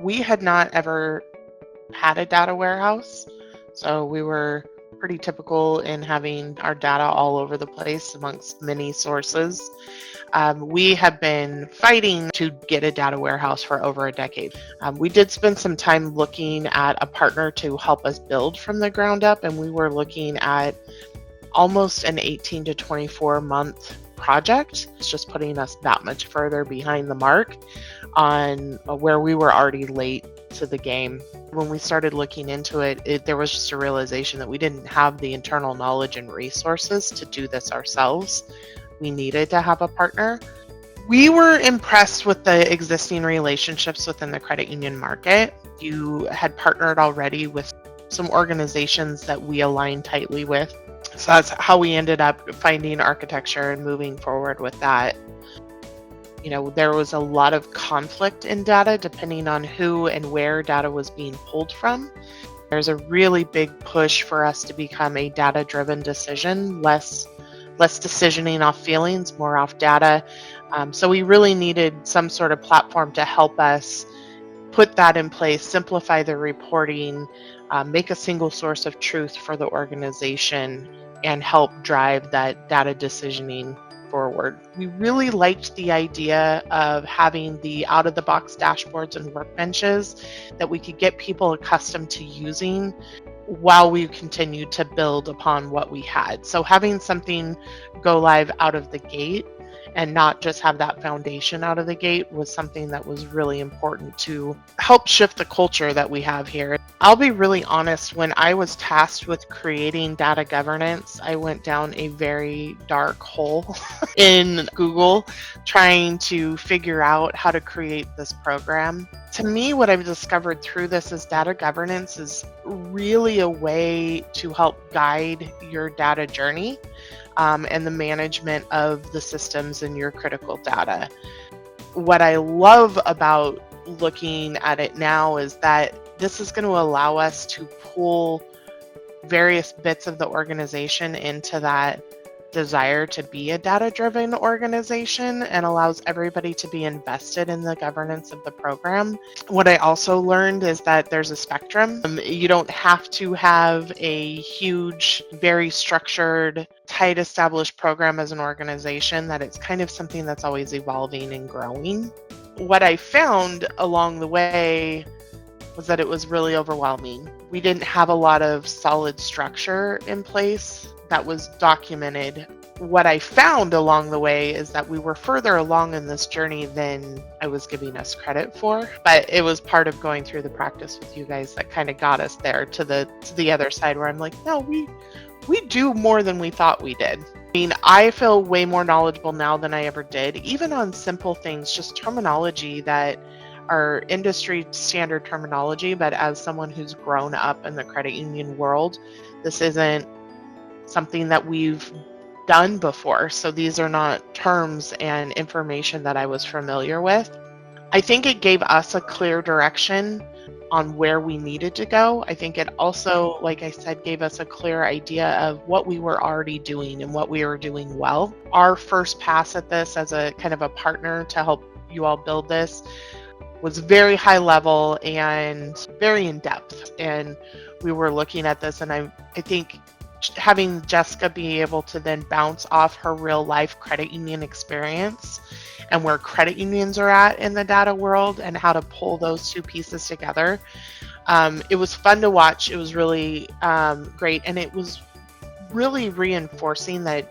We had not ever had a data warehouse, so we were pretty typical in having our data all over the place amongst many sources. We have been fighting to get a data warehouse for over a decade. We did spend some time looking at a partner to help us build from the ground up, and we were looking at almost an 18 to 24 month project. It's just putting us that much further behind the mark on where we were already late to the game. When we started looking into it, there was just a realization that we didn't have the internal knowledge and resources to do this ourselves. We needed to have a partner. We were impressed with the existing relationships within the credit union market. You had partnered already with some organizations that we align tightly with. So that's how we ended up finding Arkatechture and moving forward with that. There was a lot of conflict in data depending on who and where data was being pulled from. There's a really big push for us to become a data-driven decision, less decisioning off feelings, more off data. So we really needed some sort of platform to help us put that in place, simplify the reporting, make a single source of truth for the organization, and help drive that data decisioning forward. We really liked the idea of having the out-of-the-box dashboards and workbenches that we could get people accustomed to using while we continued to build upon what we had. So having something go live out of the gate and not just have that foundation out of the gate was something that was really important to help shift the culture that we have here. I'll be really honest, when I was tasked with creating data governance, I went down a very dark hole in Google trying to figure out how to create this program. To me, what I've discovered through this is data governance is really a way to help guide your data journey and the management of the systems and your critical data. What I love about looking at it now is that this is going to allow us to pull various bits of the organization into that desire to be a data-driven organization and allows everybody to be invested in the governance of the program. What I also learned is that there's a spectrum. You don't have to have a huge, very structured, tight established program as an organization, that it's kind of something that's always evolving and growing. What I found along the way was that it was really overwhelming. We didn't have a lot of solid structure in place that was documented. What I found along the way is that we were further along in this journey than I was giving us credit for, but it was part of going through the practice with you guys that kind of got us there to the other side where I'm like, no, we do more than we thought we did. I mean, I feel way more knowledgeable now than I ever did, even on simple things, just terminology that are industry standard terminology, but as someone who's grown up in the credit union world, this isn't something that we've done before. So these are not terms and information that I was familiar with. I think it gave us a clear direction on where we needed to go. I think it also, like I said, gave us a clear idea of what we were already doing and what we were doing well. Our first pass at this as a kind of a partner to help you all build this was very high level and very in depth. And we were looking at this, and I think having Jessica be able to then bounce off her real life credit union experience and where credit unions are at in the data world and how to pull those two pieces together. It was fun to watch. It was really great. And it was really reinforcing that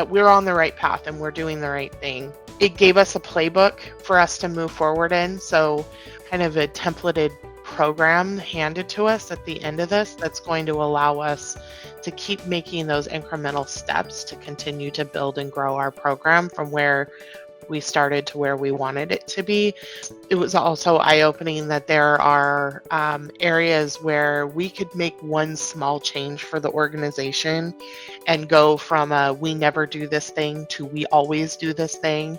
we're on the right path and we're doing the right thing. It gave us a playbook for us to move forward in. So kind of a templated program handed to us at the end of this that's going to allow us to keep making those incremental steps to continue to build and grow our program from where we started to where we wanted it to be. It was also eye-opening that there are areas where we could make one small change for the organization and go from a we never do this thing to we always do this thing,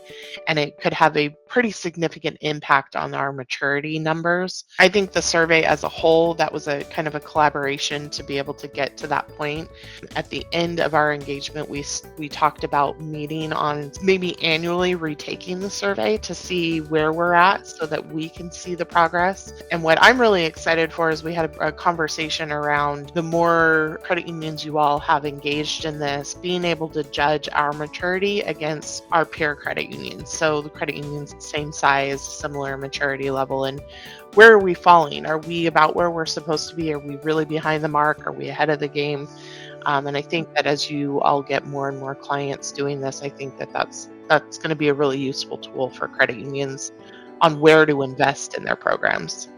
and it could have a pretty significant impact on our maturity numbers. I think the survey as a whole, that was a kind of a collaboration to be able to get to that point. At the end of our engagement, we talked about meeting on maybe annually retaking the survey to see where we're at so that we can see the progress. And what I'm really excited for is we had a conversation around the more credit unions you all have engaged in this, being able to judge our maturity against our peer credit unions. So the credit unions, same size, similar maturity level, and where are we falling? Are we about where we're supposed to be? Are we really behind the mark? Are we ahead of the game? And I think that as you all get more and more clients doing this, I think that that's going to be a really useful tool for credit unions on where to invest in their programs.